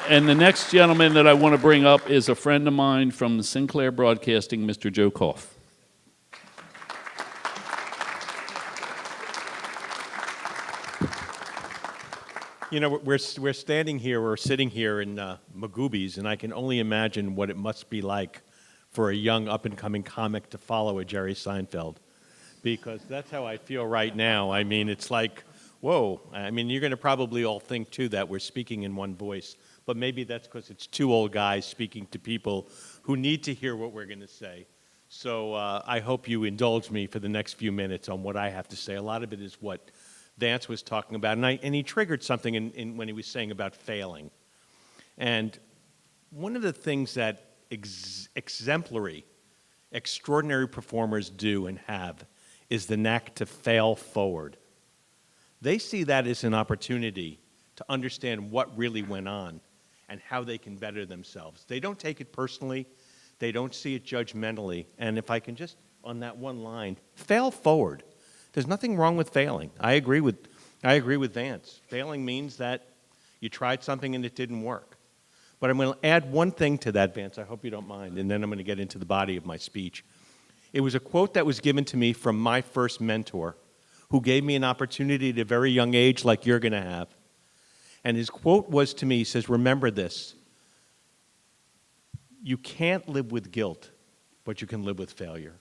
And the next gentleman that I want to bring up is a friend of mine from Sinclair Broadcasting, Mr. Joe Koff. You know, we're standing here, we're sitting here in Magoobies, and I can only imagine what it must be like for a young up-and-coming comic to follow a Jerry Seinfeld, because that's how I feel right now. I mean, it's like, whoa. I mean, you're going to probably all think, too, that we're speaking in one voice, but maybe that's because it's two old guys speaking to people who need to hear what we're going to say. So I hope you indulge me for the next few minutes on what I have to say. A lot of it is what Vance was talking about, and he triggered something when he was saying about failing. And one of the things that exemplary, extraordinary performers do and have is the knack to fail forward. They see that as an opportunity to understand what really went on and how they can better themselves. They don't take it personally. They don't see it judgmentally. And if I can just, on that one line, fail forward. There's nothing wrong with failing. I agree with Vance. Failing means that you tried something and it didn't work. But I'm going to add one thing to that, Vance. I hope you don't mind, and then I'm going to get into the body of my speech. It was a quote that was given to me from my first mentor, who gave me an opportunity at a very young age like you're going to have. And his quote was to me, he says, remember this, you can't live with guilt, but you can live with failure.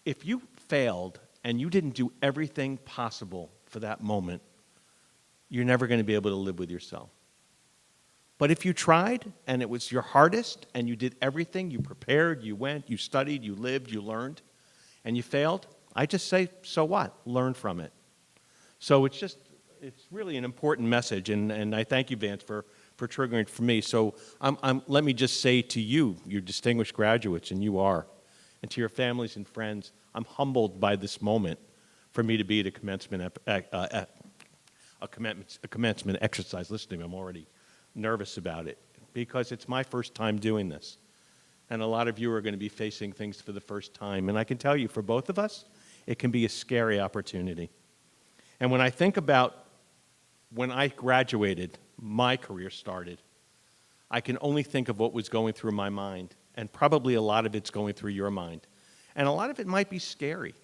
If you failed and you didn't do everything possible for that moment, you're never going to be able to live with yourself. But if you tried and it was your hardest and you did everything, you prepared, you went, you studied, you lived, you learned, and you failed, I just say, so what? Learn from it. So it's really an important message, and I thank you, Vance, for triggering it for me. So let me just say to you, you distinguished graduates, and you are, and to your families and friends, I'm humbled by this moment for me to be at a commencement exercise. Listen to me, I'm already nervous about it because it's my first time doing this. And a lot of you are going to be facing things for the first time. And I can tell you, for both of us, it can be a scary opportunity. And when I think about when I graduated, my career started, I can only think of what was going through my mind. And probably a lot of it's going through your mind. And a lot of it might be scary.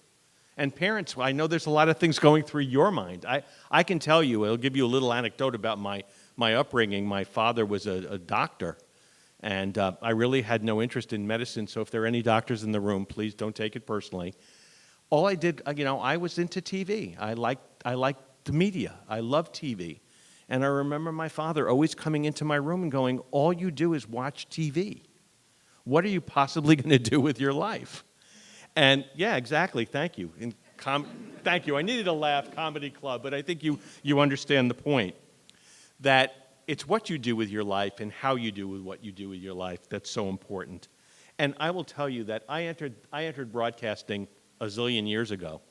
And parents, I know there's a lot of things going through your mind. I can tell you, I'll give you a little anecdote about my upbringing. My father was a doctor, and I really had no interest in medicine, so if there are any doctors in the room, please don't take it personally. All I did, I was into TV. I liked the media. I loved TV. And I remember my father always coming into my room and going, all you do is watch TV. What are you possibly going to do with your life? And yeah, exactly. Thank you. Thank you. I needed a laugh, comedy club, but I think you understand the point. That it's what you do with your life and how you do with what you do with your life that's so important. And I will tell you that I entered broadcasting a zillion years ago,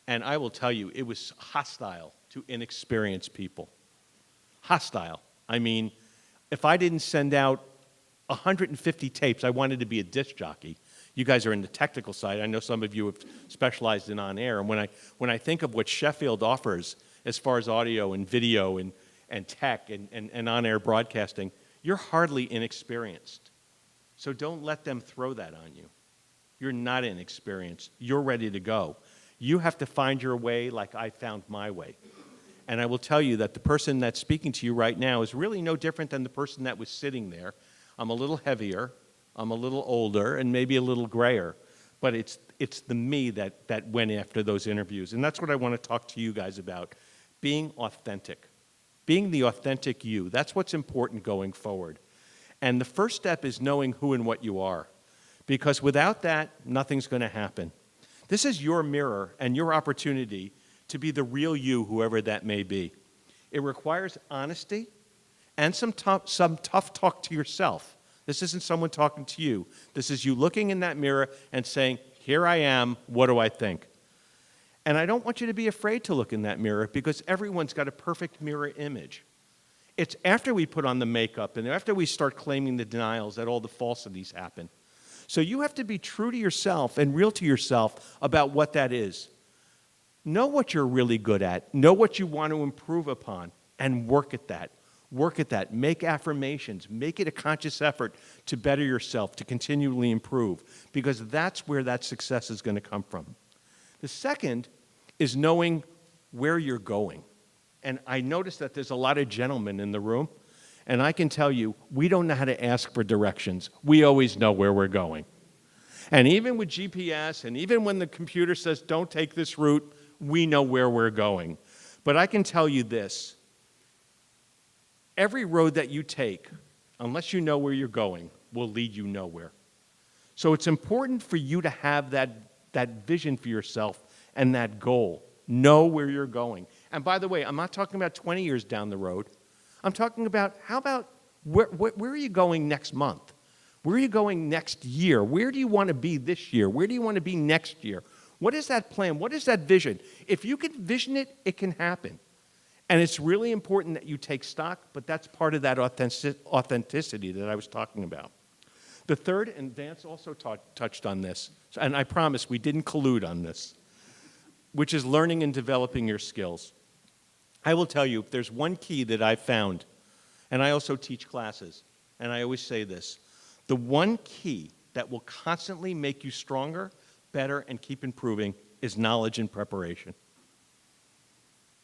and I will tell you it was hostile to inexperienced people. Hostile. I mean, if I didn't send out 150 tapes, I wanted to be a disc jockey. You guys are in the technical side. I know some of you have specialized in on-air. And when I think of what Sheffield offers as far as audio and video and tech and on-air broadcasting, you're hardly inexperienced. So don't let them throw that on you. You're not inexperienced. You're ready to go. You have to find your way like I found my way. And I will tell you that the person that's speaking to you right now is really no different than the person that was sitting there. I'm a little heavier, I'm a little older, and maybe a little grayer. But it's the me that went after those interviews. And that's what I want to talk to you guys about, being authentic. Being the authentic you, that's what's important going forward. And the first step is knowing who and what you are. Because without that, nothing's going to happen. This is your mirror and your opportunity to be the real you, whoever that may be. It requires honesty and some tough talk to yourself. This isn't someone talking to you. This is you looking in that mirror and saying, here I am, what do I think? And I don't want you to be afraid to look in that mirror because everyone's got a perfect mirror image. It's after we put on the makeup and after we start claiming the denials that all the falsities happen. So you have to be true to yourself and real to yourself about what that is. Know what you're really good at. Know what you want to improve upon and work at that. Work at that. Make affirmations. Make it a conscious effort to better yourself, to continually improve, because that's where that success is going to come from. The second is knowing where you're going. And I noticed that there's a lot of gentlemen in the room, and I can tell you, we don't know how to ask for directions. We always know where we're going. And even with GPS, and even when the computer says, don't take this route, we know where we're going. But I can tell you this. Every road that you take, unless you know where you're going, will lead you nowhere. So it's important for you to have that vision for yourself and that goal. Know where you're going. And by the way, I'm not talking about 20 years down the road. I'm talking about, how about, where are you going next month? Where are you going next year? Where do you want to be this year? Where do you want to be next year? What is that plan? What is that vision? If you can vision it, it can happen. And it's really important that you take stock, but that's part of that authenticity that I was talking about. The third, and Vance also touched on this, and I promise we didn't collude on this, which is learning and developing your skills. I will tell you, if there's one key that I've found, and I also teach classes, and I always say this, the one key that will constantly make you stronger, better, and keep improving is knowledge and preparation.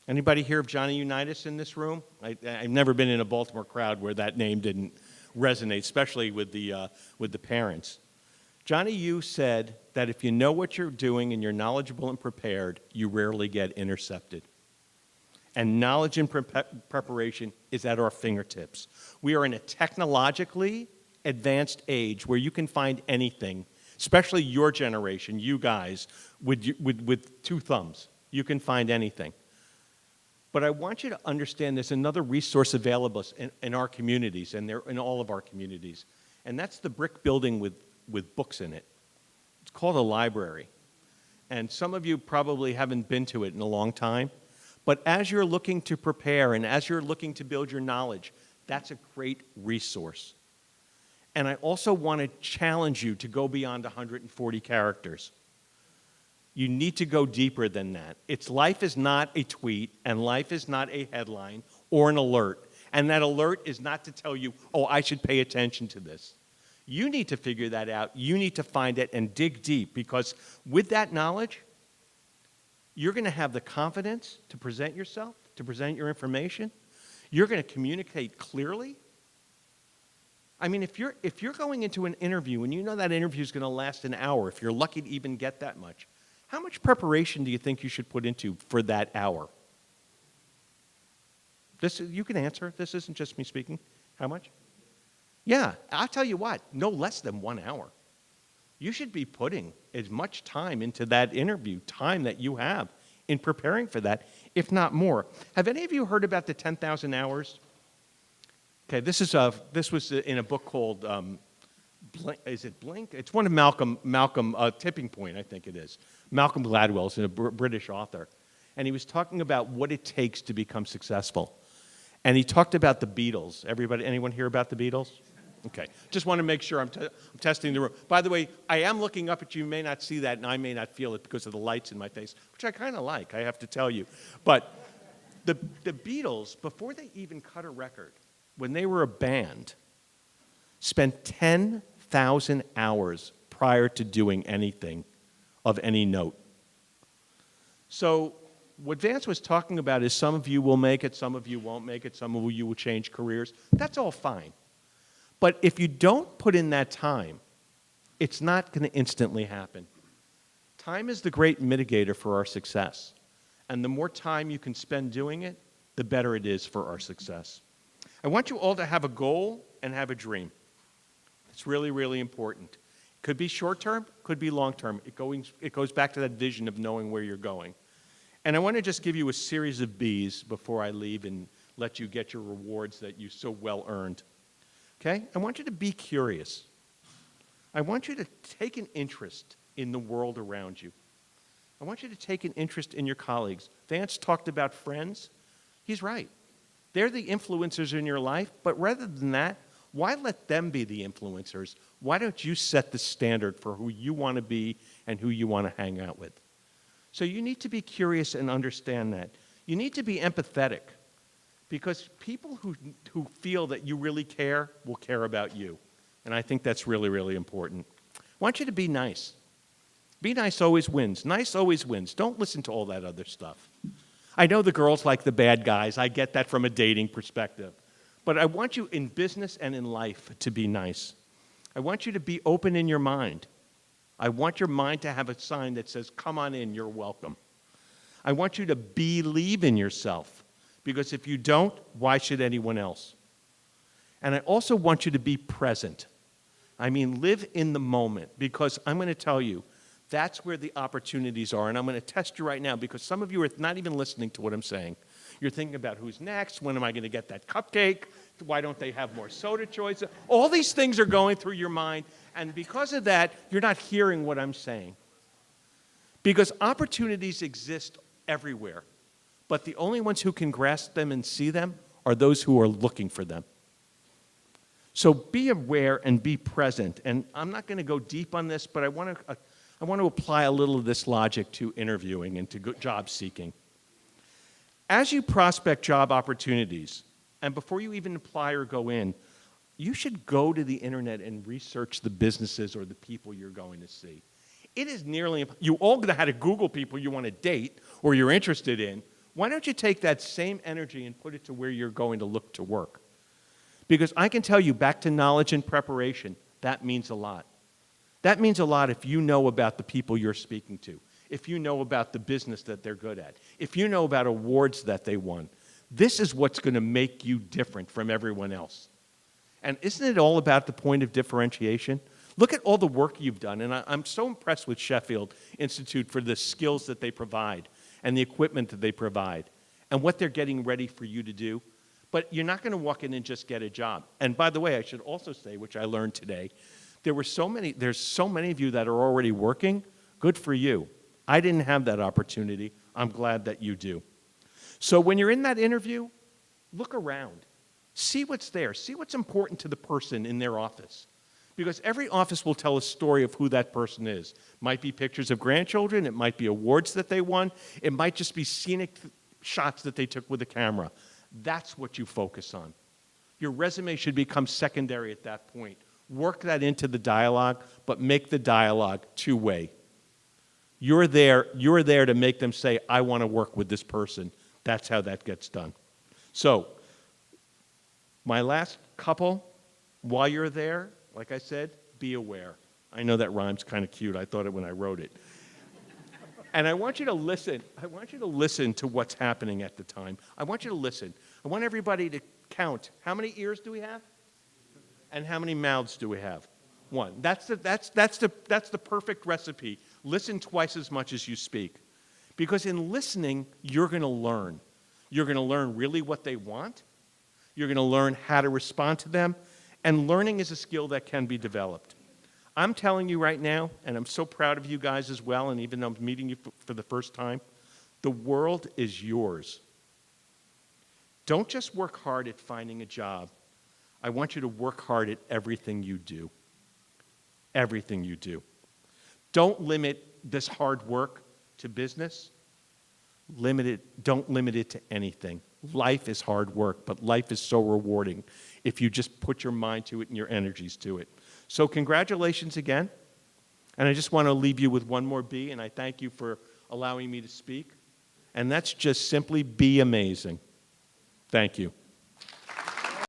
Anybody hear of Johnny Unitas in this room? I've never been in a Baltimore crowd where that name didn't resonate, especially with the parents. Johnny U said that if you know what you're doing and you're knowledgeable and prepared, you rarely get intercepted. And knowledge and preparation is at our fingertips. We are in a technologically advanced age where you can find anything, especially your generation, you guys, with two thumbs. You can find anything. But I want you to understand there's another resource available in our communities, and they're in all of our communities, and that's the brick building with books in it. It's called a library. And some of you probably haven't been to it in a long time, but as you're looking to prepare and as you're looking to build your knowledge, that's a great resource. And I also want to challenge you to go beyond 140 characters. You need to go deeper than that. Life is not a tweet, and life is not a headline or an alert. And that alert is not to tell you, oh, I should pay attention to this. You need to figure that out. You need to find it and dig deep, because with that knowledge, you're going to have the confidence to present yourself, to present your information. You're going to communicate clearly. I mean, if you're going into an interview and you know that interview is going to last an hour, if you're lucky to even get that much, how much preparation do you think you should put into for that hour? You can answer. This isn't just me speaking. How much? Yeah, I'll tell you what, no less than 1 hour. You should be putting as much time into that interview, time that you have in preparing for that, if not more. Have any of you heard about the 10,000 hours? Okay, this was in a book called, is it Blink? It's one of Malcolm Tipping Point, I think it is. Malcolm Gladwell's a British author. And he was talking about what it takes to become successful. And he talked about the Beatles. Anyone hear about the Beatles? Okay, just want to make sure I'm testing the room. By the way, I am looking up at you. You may not see that, and I may not feel it because of the lights in my face, which I kind of like, I have to tell you. But the Beatles, before they even cut a record, when they were a band, spent 10,000 hours prior to doing anything of any note. So what Vance was talking about is some of you will make it, some of you won't make it, some of you will change careers. That's all fine. But if you don't put in that time, it's not going to instantly happen. Time is the great mitigator for our success. And the more time you can spend doing it, the better it is for our success. I want you all to have a goal and have a dream. It's really, really important. Could be short-term, could be long-term. It goes back to that vision of knowing where you're going. And I want to just give you a series of Bs before I leave and let you get your rewards that you so well earned. Okay? I want you to be curious. I want you to take an interest in the world around you. I want you to take an interest in your colleagues. Vance talked about friends. He's right. They're the influencers in your life, but rather than that, why let them be the influencers? Why don't you set the standard for who you want to be and who you want to hang out with? So you need to be curious and understand that. You need to be empathetic, Because people who feel that you really care will care about you. And I think that's really, really important. I want you to be nice. Be nice always wins. Nice always wins. Don't listen to all that other stuff. I know the girls like the bad guys. I get that from a dating perspective. But I want you in business and in life to be nice. I want you to be open in your mind. I want your mind to have a sign that says, come on in, you're welcome. I want you to believe in yourself. Because if you don't, why should anyone else? And I also want you to be present. I mean, live in the moment. Because I'm going to tell you, that's where the opportunities are. And I'm going to test you right now because some of you are not even listening to what I'm saying. You're thinking about who's next, when am I going to get that cupcake, why don't they have more soda choices? All these things are going through your mind. And because of that, you're not hearing what I'm saying. Because opportunities exist everywhere. But the only ones who can grasp them and see them are those who are looking for them. So be aware and be present. And I'm not going to go deep on this, but I want to apply a little of this logic to interviewing and to job seeking. As you prospect job opportunities, and before you even apply or go in, you should go to the internet and research the businesses or the people you're going to see. It is nearly, you all know how to Google people you want to date or you're interested in. Why don't you take that same energy and put it to where you're going to look to work? Because I can tell you, back to knowledge and preparation, that means a lot. That means a lot if you know about the people you're speaking to, if you know about the business that they're good at, if you know about awards that they won. This is what's going to make you different from everyone else. And isn't it all about the point of differentiation? Look at all the work you've done, and I'm so impressed with Sheffield Institute for the skills that they provide and the equipment that they provide and what they're getting ready for you to do. But you're not going to walk in and just get a job. And by the way, I should also say, which I learned today, there's so many of you that are already working. Good for you. I didn't have that opportunity. I'm glad that you do. So when you're in that interview, look around. See what's there. See what's important to the person in their office. Because every office will tell a story of who that person is. It might be pictures of grandchildren. It might be awards that they won. It might just be scenic shots that they took with a camera. That's what you focus on. Your resume should become secondary at that point. Work that into the dialogue, but make the dialogue two-way. You're there to make them say, I want to work with this person. That's how that gets done. So, my last couple, while you're there, like I said, be aware. I know that rhyme's kind of cute. I thought it when I wrote it. And I want you to listen. I want you to listen to what's happening at the time. I want you to listen. I want everybody to count. How many ears do we have? And how many mouths do we have? One. That's the perfect recipe. Listen twice as much as you speak. Because in listening, you're going to learn. You're going to learn really what they want. You're going to learn how to respond to them. And learning is a skill that can be developed. I'm telling you right now, and I'm so proud of you guys as well, and even though I'm meeting you for the first time, the world is yours. Don't just work hard at finding a job. I want you to work hard at everything you do. Everything you do. Don't limit this hard work to business. Don't limit it to anything. Life is hard work, but life is so rewarding if you just put your mind to it and your energies to it. So congratulations again. And I just want to leave you with one more B, and I thank you for allowing me to speak. And that's just simply be amazing. Thank you.